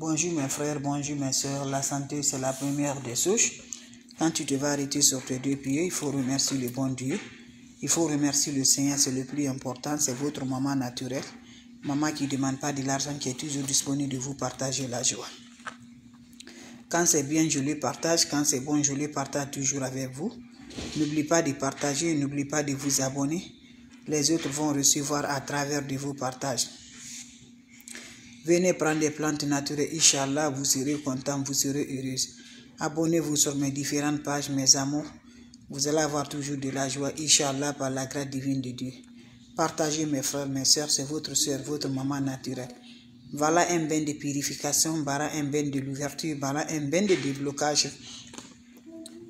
Bonjour mes frères, bonjour mes soeurs. La santé, c'est la première des choses. Quand tu te vas arrêter sur tes deux pieds, il faut remercier le bon Dieu. Il faut remercier le Seigneur, c'est le plus important. C'est votre maman naturelle. Maman qui ne demande pas de l'argent, qui est toujours disponible de vous partager la joie. Quand c'est bien, je le partage. Quand c'est bon, je le partage toujours avec vous. N'oubliez pas de partager, n'oubliez pas de vous abonner. Les autres vont recevoir à travers de vos partages. Venez prendre des plantes naturelles, Inch'Allah, vous serez content, vous serez heureuse. Abonnez-vous sur mes différentes pages, mes amours. Vous allez avoir toujours de la joie, Inch'Allah, par la grâce divine de Dieu. Partagez mes frères, mes soeurs, c'est votre soeur, votre maman naturelle. Voilà un bain de purification, voilà un bain de l'ouverture, voilà un bain de déblocage.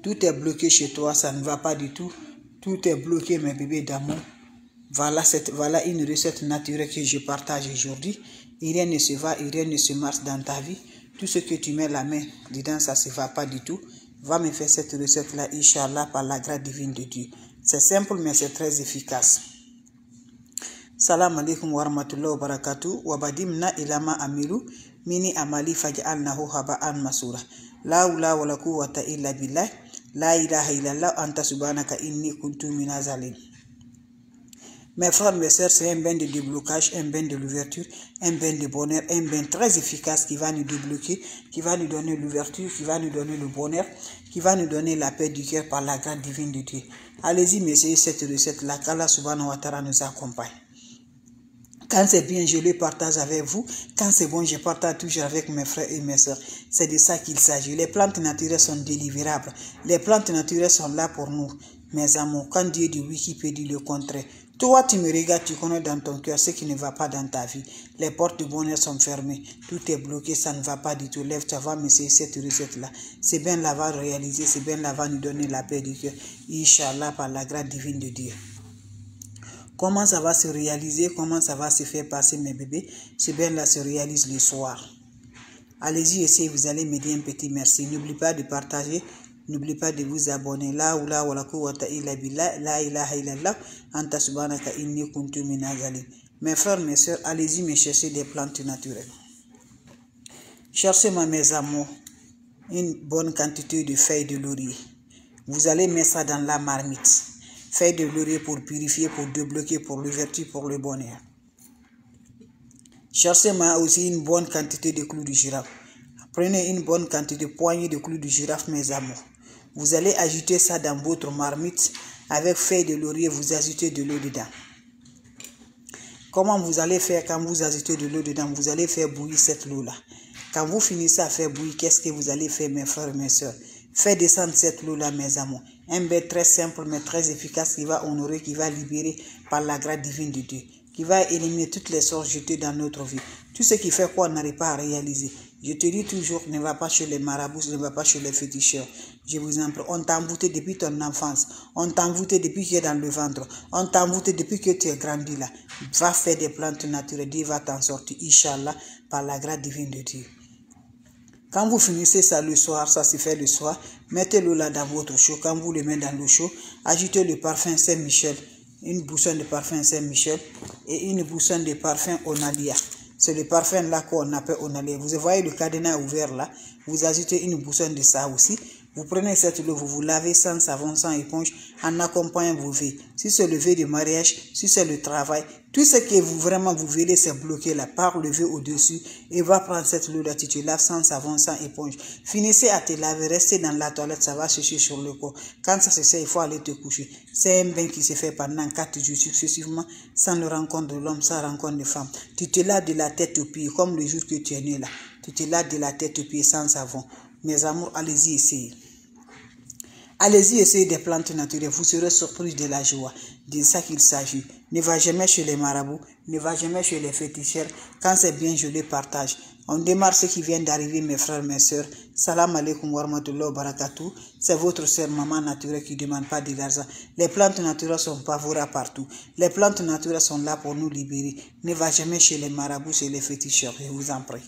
Tout est bloqué chez toi, ça ne va pas du tout. Tout est bloqué, mes bébés d'amour. Voilà une recette naturelle que je partage aujourd'hui. Rien ne se va, rien ne se marche dans ta vie. Tout ce que tu mets la main dedans, ça ne se va pas du tout. Va me faire cette recette-là, Inch'Allah, par la grâce divine de Dieu. C'est simple, mais c'est très efficace. Salam alaikum wa rahmatullahi wa barakatuh. Wabadimna ilama amilu mini amali faj'alnahu haba'an masura. La hawla wa la quwwata illa billah. La ilaha illallah anta subhanaka inni kuntu minaz zalimin. Mes frères, mes sœurs, c'est un bain de déblocage, un bain de l'ouverture, un bain de bonheur, un bain très efficace qui va nous débloquer, qui va nous donner l'ouverture, qui va nous donner le bonheur, qui va nous donner la paix du cœur par la grâce divine de Dieu. Allez-y, essayez cette recette-là, qu'Allah subhanahu wa ta'ala nous accompagne. Quand c'est bien, je le partage avec vous. Quand c'est bon, je partage toujours avec mes frères et mes sœurs. C'est de ça qu'il s'agit. Les plantes naturelles sont délivrables. Les plantes naturelles sont là pour nous, mes amours. Quand Dieu dit oui, qui peut dire le contraire? Toi, tu me regardes, tu connais dans ton cœur ce qui ne va pas dans ta vie. Les portes de bonheur sont fermées. Tout est bloqué, ça ne va pas du tout. Lève, tu vas m'essayer cette recette-là. C'est bien là va réaliser, c'est bien là va nous donner la paix du cœur. Inch'Allah, par la grâce divine de Dieu. Comment ça va se réaliser, comment ça va se faire passer mes bébés, c'est bien là se réalise le soir. Allez-y, essayez, vous allez me dire un petit merci. N'oubliez pas de partager, n'oubliez pas de vous abonner. La hawla wa la quwwata illa billah, la ilaha illallah, anta subhanaka inni kuntu minaz zalimin. Mes frères, mes soeurs, allez-y me chercher des plantes naturelles. Cherchez-moi, mes amours, une bonne quantité de feuilles de laurier. Vous allez mettre ça dans la marmite. Feuilles de laurier pour purifier, pour débloquer, pour l'ouverture, pour le bonheur. Cherchez-moi aussi une bonne quantité de clous de girafe. Prenez une bonne quantité de poignées de clous de girafe, mes amours. Vous allez ajouter ça dans votre marmite. Avec feuilles de laurier, vous ajoutez de l'eau dedans. Comment vous allez faire quand vous ajoutez de l'eau dedans? Vous allez faire bouillir cette eau-là. Quand vous finissez à faire bouillir, qu'est-ce que vous allez faire, mes frères et mes soeurs? Faites descendre cette eau-là, mes amours. Un bain très simple, mais très efficace, qui va honorer, qui va libérer par la grâce divine de Dieu, qui va éliminer toutes les sorts jetées dans notre vie. Tout ce qui fait quoi on n'arrive pas à réaliser. Je te dis toujours, ne va pas chez les marabouts, ne va pas chez les féticheurs. Je vous en prie, on t'a envoûté depuis ton enfance. On t'a envoûté depuis que tu es dans le ventre. On t'a envoûté depuis que tu es grandi là. Va faire des plantes naturelles, Dieu va t'en sortir, Inch'Allah, par la grâce divine de Dieu. Quand vous finissez ça le soir, ça se fait le soir, mettez l'eau là dans votre chaud. Quand vous le mettez dans l'eau chaude, ajoutez le parfum Saint-Michel, une boussole de parfum Saint-Michel et une boussole de parfum Onalia. C'est le parfum là qu'on appelle Onalia. Vous voyez le cadenas ouvert là, vous ajoutez une boussole de ça aussi. Vous prenez cette eau, vous vous lavez sans savon, sans éponge, en accompagnant vos vies. Si c'est le vœu de mariage, si c'est le travail, tout ce que vous vraiment vous voulez, c'est bloqué là, par le vœu au-dessus, et va prendre cette eau là, tu te laves sans savon, sans éponge. Finissez à te laver, restez dans la toilette, ça va sécher sur le corps. Quand ça se sait, il faut aller te coucher. C'est un bain qui se fait pendant 4 jours successivement, sans le rencontre de l'homme, sans rencontre de femme. Tu te laves de la tête aux pieds, comme le jour que tu es né là. Tu te laves de la tête aux pieds sans savon. Mes amours, allez-y, essayez. Allez-y, essayez des plantes naturelles. Vous serez surpris de la joie. De ça qu'il s'agit. Ne va jamais chez les marabouts. Ne va jamais chez les féticheurs. Quand c'est bien, je les partage. On démarre ce qui vient d'arriver, mes frères, mes sœurs. Salam alaikum wa rahmatullahi wa barakatuh. C'est votre sœur, maman naturelle, qui ne demande pas de l'argent. Les plantes naturelles sont favorables partout. Les plantes naturelles sont là pour nous libérer. Ne va jamais chez les marabouts, chez les féticheurs. Je vous en prie.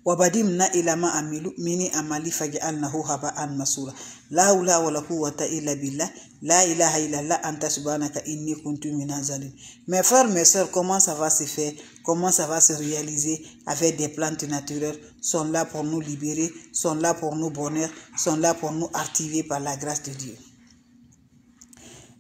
Wabadimna ilama amilu mini amali faj'alnahu haba'an masura. La hawla wa la quwwata illa billah. La ilaha illallah anta subhanaka inni kuntu minaz zalimin. Mes frères, mes sœurs, comment ça va se faire? Comment ça va se réaliser avec des plantes naturelles? Sont là pour nous libérer, sont là pour nous bonheur, sont là pour nous activer par la grâce de Dieu.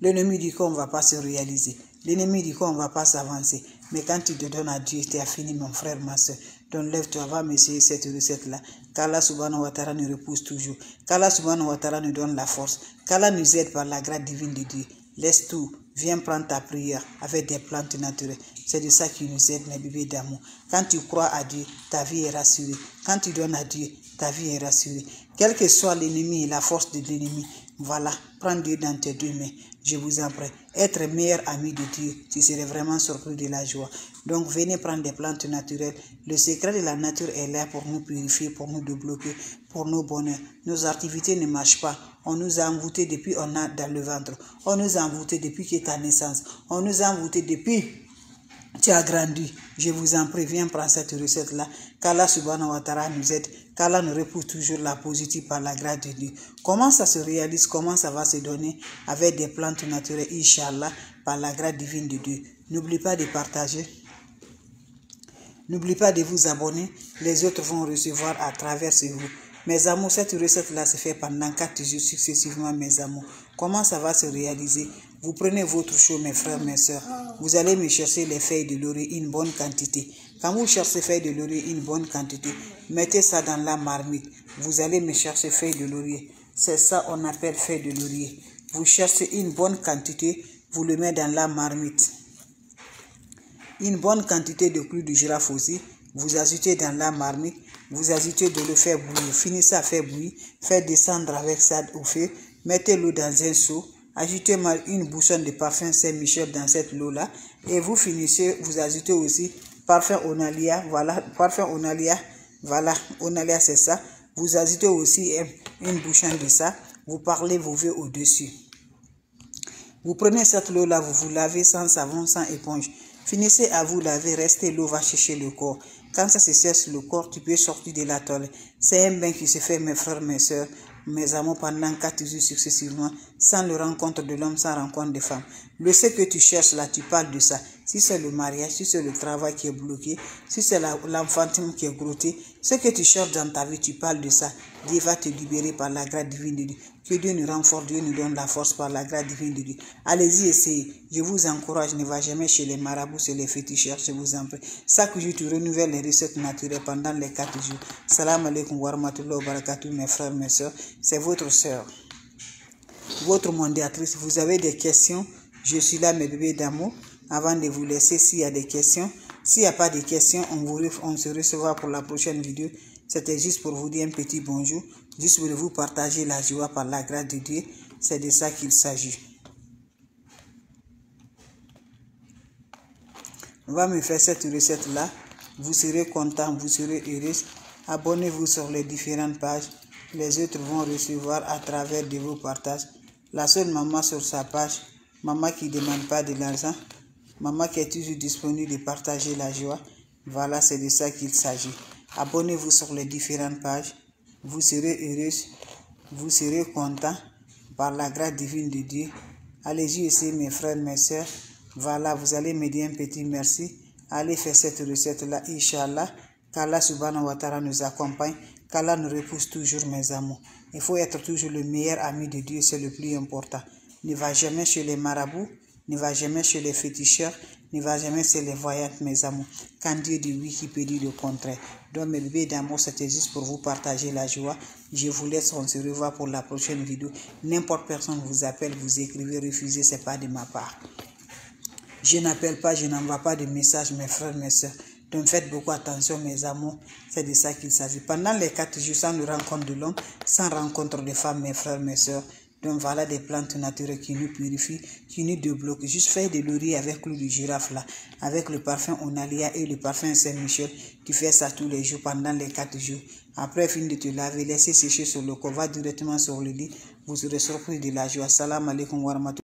L'ennemi dit qu'on ne va pas se réaliser. L'ennemi dit qu'on ne va pas s'avancer. Mais quand tu te donnes à Dieu, tu as fini, mon frère, ma soeur. Donc lève-toi, va m'essayer cette recette-là. Qu'Allah subhanahu wa ta'ala nous repousse toujours. Qu'Allah subhanahu wa ta'ala nous donne la force. Qu'Allah nous aide par la grâce divine de Dieu. Laisse tout. Viens prendre ta prière avec des plantes naturelles. C'est de ça qui nous aide, mes bébés d'amour. Quand tu crois à Dieu, ta vie est rassurée. Quand tu donnes à Dieu, ta vie est rassurée. Quel que soit l'ennemi et la force de l'ennemi, voilà, prends Dieu dans tes deux mains. Je vous en prie. Être meilleur ami de Dieu, tu serais vraiment surpris de la joie. Donc venez prendre des plantes naturelles. Le secret de la nature est là pour nous purifier, pour nous débloquer, pour nos bonheurs. Nos activités ne marchent pas. On nous a envoûtés depuis on a dans le ventre. On nous a envoûtés depuis que ta naissance. On nous a envoûtés depuis tu as grandi. Je vous en prie, viens prendre cette recette-là. Qu'Allah subhanahu wa ta'ala nous aide. Qu'Allah nous repousse toujours la positive par la grâce de Dieu. Comment ça se réalise? Comment ça va se donner? Avec des plantes naturelles, Inch'Allah, par la grâce divine de Dieu. N'oublie pas de partager. N'oublie pas de vous abonner. Les autres vont recevoir à travers vous. Mes amours, cette recette-là se fait pendant 4 jours successivement, mes amours. Comment ça va se réaliser? Vous prenez votre chaud, mes frères, mes soeurs. Vous allez me chercher les feuilles de laurier, une bonne quantité. Quand vous cherchez feuilles de laurier, une bonne quantité, mettez ça dans la marmite. Vous allez me chercher feuilles de laurier. C'est ça on appelle feuilles de laurier. Vous cherchez une bonne quantité, vous le mettez dans la marmite. Une bonne quantité de clous de girafe aussi. Vous ajoutez dans la marmite. Vous ajoutez de l'eau, faire bouillir. Finissez à faire bouillir. Faites descendre avec ça au feu. Mettez l'eau dans un seau. Ajoutez une bouchonne de parfum Saint-Michel dans cette eau-là. Et vous finissez, vous ajoutez aussi parfum Onalia. Voilà, parfum Onalia. Voilà, Onalia c'est ça. Vous ajoutez aussi une bouchonne de ça. Vous parlez vos vœux au-dessus. Vous prenez cette eau-là, vous vous lavez sans savon, sans éponge. Finissez à vous laver, restez, l'eau va chercher le corps. Quand ça se sèche le corps, tu peux sortir de la toilette. C'est un bain qui se fait, mes frères, mes soeurs, mes amours, pendant 4 jours successivement, sans le rencontre de l'homme, sans rencontre de femme. Le ce que tu cherches là, tu parles de ça. Si c'est le mariage, si c'est le travail qui est bloqué, si c'est l'enfantement qui est grotté, ce que tu cherches dans ta vie, tu parles de ça. Dieu va te libérer par la grâce divine de Dieu. Que Dieu nous renforce, Dieu nous donne la force par la grâce divine de Dieu. Allez-y, essayez. Je vous encourage, ne va jamais chez les marabouts, chez les féticheurs, je vous en prie. Chaque jour, tu renouvelles les recettes naturelles pendant les 4 jours. Salam alaikum wa rahmatullahi wa barakatuh, mes frères, mes soeurs. C'est votre soeur, votre mondiatrice. Vous avez des questions? Je suis là, mes bébés d'amour. Avant de vous laisser, s'il y a des questions, s'il n'y a pas de questions, on se recevra pour la prochaine vidéo. C'était juste pour vous dire un petit bonjour, juste pour vous partager la joie par la grâce de Dieu. C'est de ça qu'il s'agit. On va me faire cette recette-là. Vous serez content, vous serez heureux. Abonnez-vous sur les différentes pages. Les autres vont recevoir à travers de vos partages. La seule maman sur sa page, maman qui ne demande pas de l'argent, maman qui est toujours disponible de partager la joie. Voilà, c'est de ça qu'il s'agit. Abonnez-vous sur les différentes pages. Vous serez heureux, vous serez content par la grâce divine de Dieu. Allez-y aussi, mes frères, mes soeurs. Voilà, vous allez me dire un petit merci. Allez faire cette recette-là, Inch'Allah. Qu'Allah subhanahu wa ta'ala nous accompagne. Qu'Allah nous repousse toujours, mes amours. Il faut être toujours le meilleur ami de Dieu, c'est le plus important. Ne va jamais chez les marabouts, ne va jamais chez les féticheurs, ne va jamais chez les voyantes, mes amours. Quand Dieu dit oui, qui peut dire le contraire. Donc, mes bébés d'amour, c'était juste pour vous partager la joie. Je vous laisse, on se revoit pour la prochaine vidéo. N'importe personne vous appelle, vous écrivez, refusez, c'est pas de ma part. Je n'appelle pas, je n'envoie pas de messages, mes frères, mes soeurs. Donc faites beaucoup attention, mes amours. C'est de ça qu'il s'agit. Pendant les 4 jours, sans rencontre de l'homme, sans rencontre de femmes, mes frères, mes soeurs. Donc voilà des plantes naturelles qui nous purifient, qui nous débloquent. Juste faire de laurier avec l'eau de girafe là, avec le parfum Onalia et le parfum Saint-Michel. Tu fais ça tous les jours pendant les 4 jours. Après, fini de te laver, laissez sécher sur le corps, va directement sur le lit. Vous serez surpris de la joie. Salam alaikum wa rahmatullahi.